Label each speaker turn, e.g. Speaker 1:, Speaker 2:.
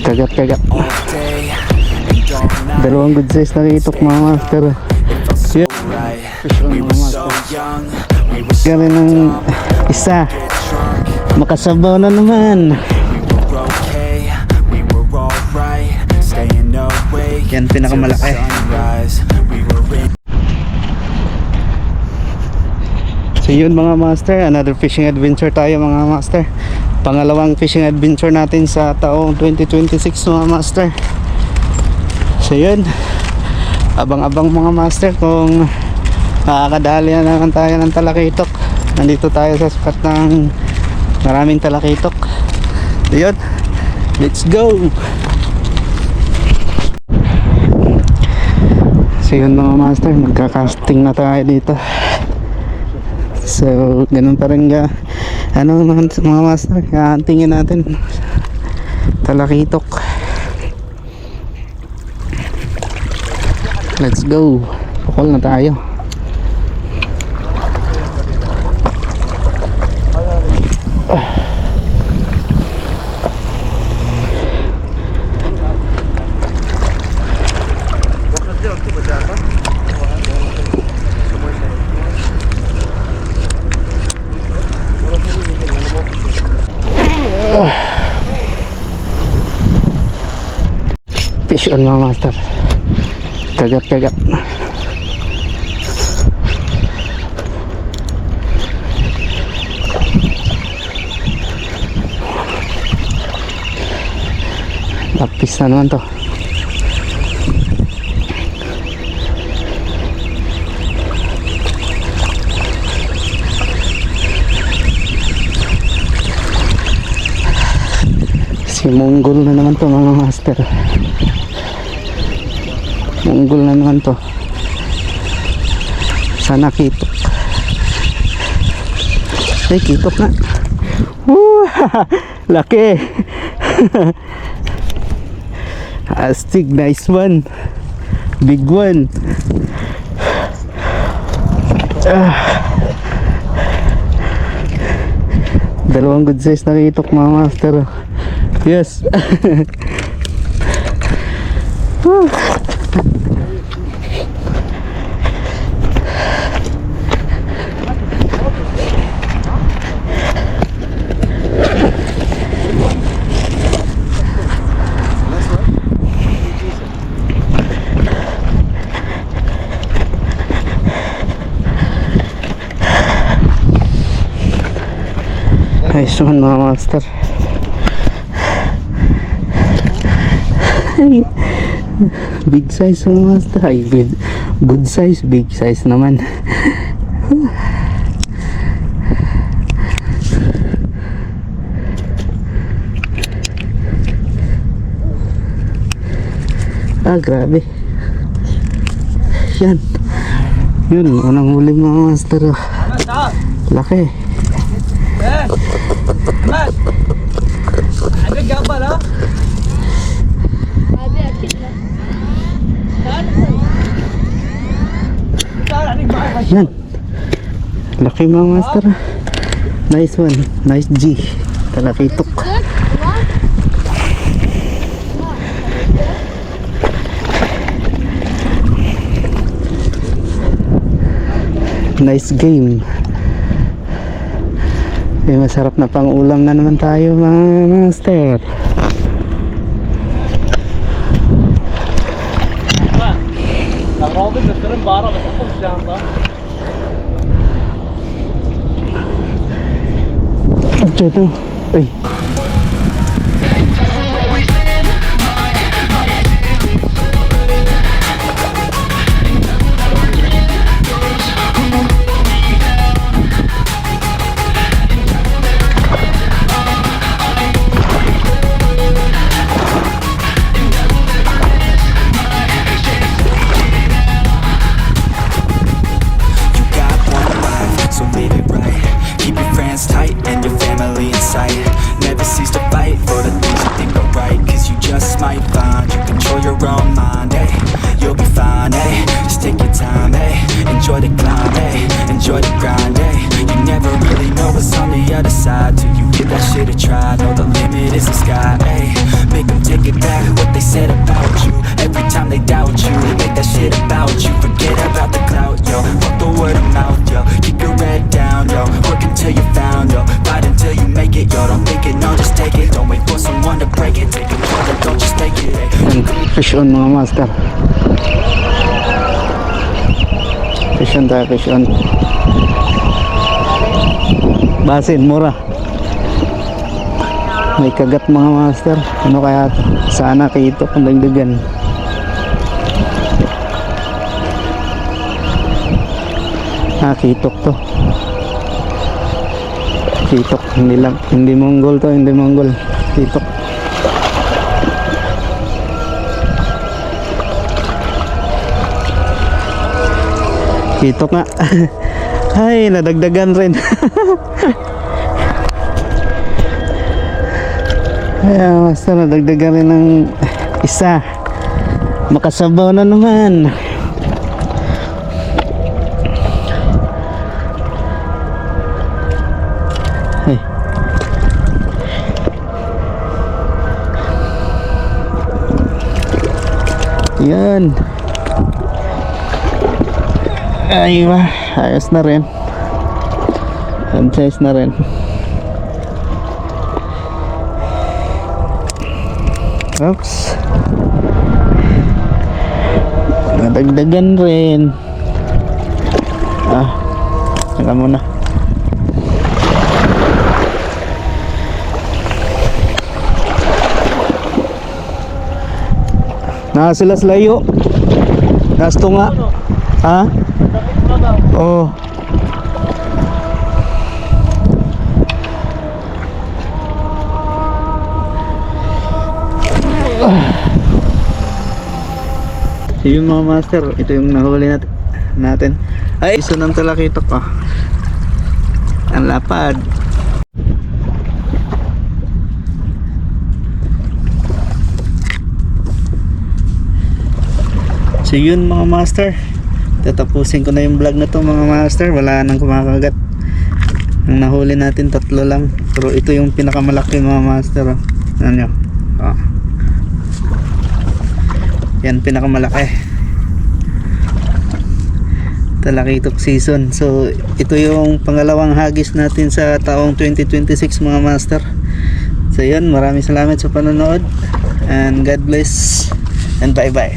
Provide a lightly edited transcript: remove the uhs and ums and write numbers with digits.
Speaker 1: Kagat. Dalawang good size na itok mga master. Yeah. Galing ng isa. Makasabaw na naman. Yan pinakamalaki. So yun mga master, another fishing adventure tayo mga master. Pangalawang fishing adventure natin sa taong 2026 mga master. So yun, abang-abang mga master kung makakadali na naman tayo ng talakitok. Nandito tayo sa spot ng maraming talakitok. So yun, let's go. So yun mga master, magka-casting na tayo dito. So ganun pa rin mga master, hahantingin natin talakitok. Let's go, pukol na tayo. Fish on mga master. Kagat. Lapis na naman to. Si Monggol na naman to mga master. Monggol na naman to. Sana kitok. Ay, kitok na. Woo! Laki. Astig, nice one. Big one. Dalawang good size na kitok mga master. Yes. Nice one mga master. Big size mga master. Ay, good size, big size naman. Grabe. Yan. Yun, unang huli mga master. Laki.
Speaker 2: Ada gambar lah. Ada akit lah.
Speaker 1: Yan. Laki mga master. Nice one. Nice G. Talakitok. Nice game. May masarap na pang ulam na naman tayo mga master. Ito. Ay.
Speaker 3: Tight and your family in sight. Never
Speaker 2: it, take it further, don't just take it.
Speaker 1: Yan, fish on mga master. Fish on tayo, fish on. Basin, mura. May kagat mga master. Ano kaya to? Sana kito kung dagdagan. Kitok to. Kitok, hindi lang, hindi Mongol to, hindi Mongol. Kitok. Kitok nga. Ay, nadagdagan rin. Ay, basta nadagdagan rin ng isa. Makasabaw na naman. Ay. Yan. Ay, ayos na rin. Ayos na rin. Oops. Nadagdagan rin. Alam mo na. Sila sa layo. Gasto nga. Ha? Oh. So yung mga master, ito yung nahuli natin. Ay, isa ng talakitok ah. Ang lapad. So yun mga master, tatapusin ko na yung vlog na to mga master. Wala nang kumakagat. Ang nahuli natin 3 lang, pero ito yung pinakamalaki mga master. Ano nyo? Yan pinakamalaki. Talakitok season. So ito yung pangalawang hagis natin sa taong 2026 mga master. So yun, maraming salamat sa panonood and God bless and bye bye.